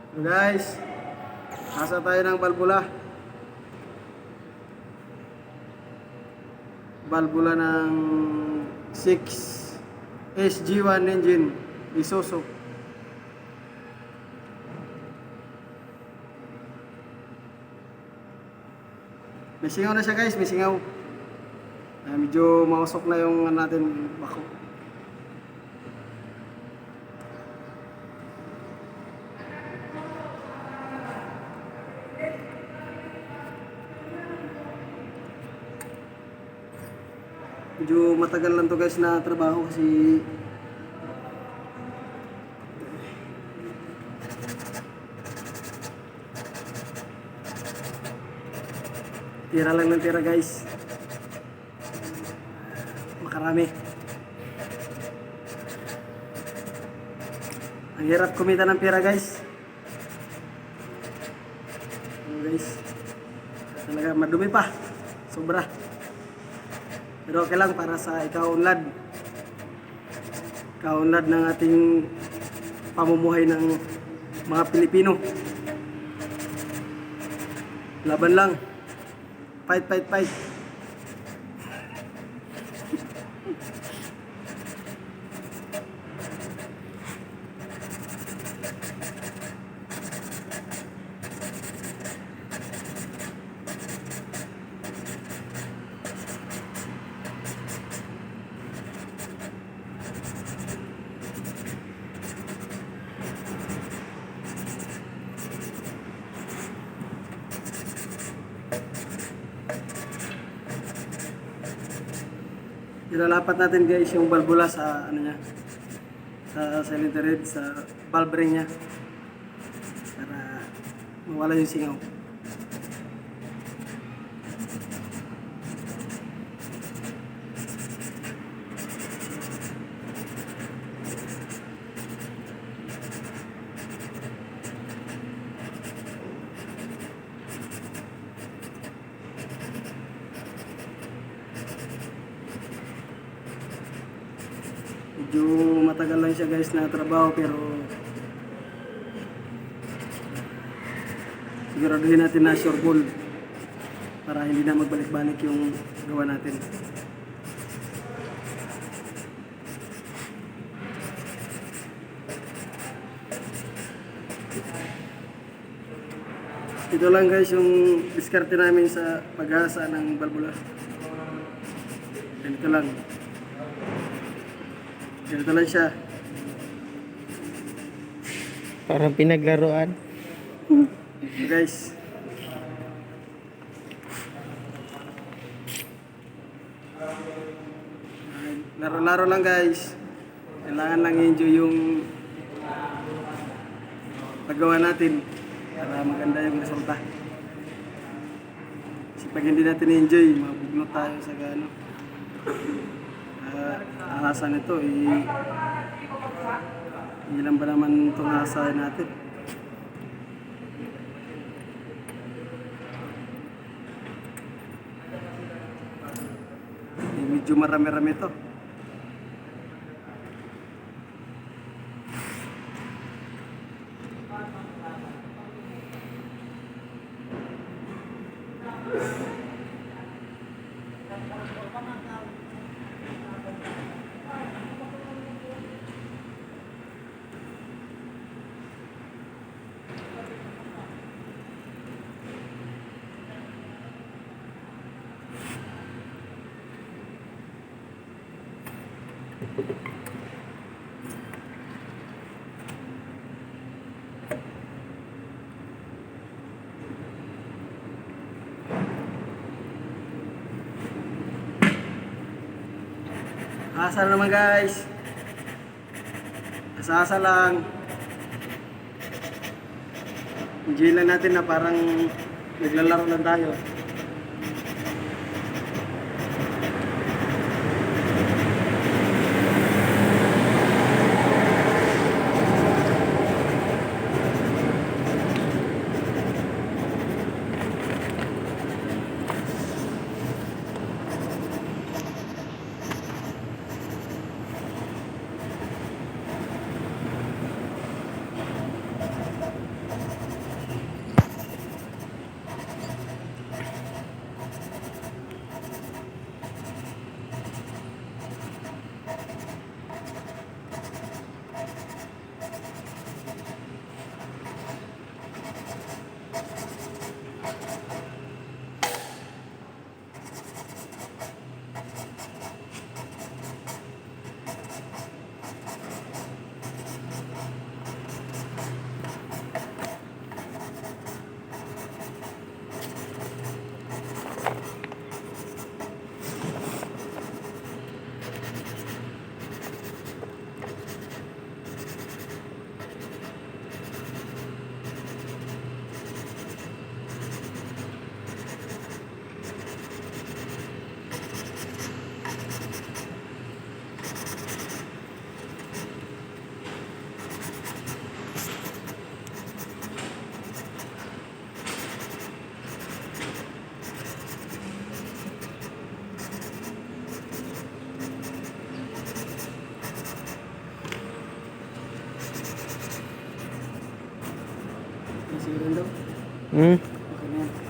So guys, nasa tayo ng balbula. Balbula ng 6 SG1 engine Isuzu. May singaw na siya guys, may singaw. Medyo mausok na yung natin bako. Medyo matagal lang to guys na trabaho kasi tira lang ng tira guys. Makarami. Ang hirap kumita ng pera guys. Guys, talaga madumi pa. Sobra. Pero okay lang para sa ikaunlad. Kaunlad ng ating pamumuhay ng mga Pilipino. Laban lang. Fight, fight, fight. Ilalapat natin guys yung balbula sa ano niya, sa cylinder head, sa valve ring niya para mawala yung singaw. Medyo matagal lang siya guys na trabaho pero siguraduhin natin na sure ball para hindi na magbalik-balik yung gawa natin. Ito lang guys yung diskarte namin sa pag-asa ng balbula. Ganito lang. Ganito lang siya. Parang pinaglaruan. So guys. Laro-laro lang guys. Kailangan lang enjoy yung paggawa natin para maganda yung resulta. Kasi pag hindi natin enjoy, mabugnot tayo sa gano. Ahasa nito ilan ba naman itong ahasa natin? Medyo marami-rami ito. Asa na naman guys. Asa-asa lang. Enjoy lang natin na parang naglalaro lang tayo. Sige rin daw. Hmm? Okay na yan.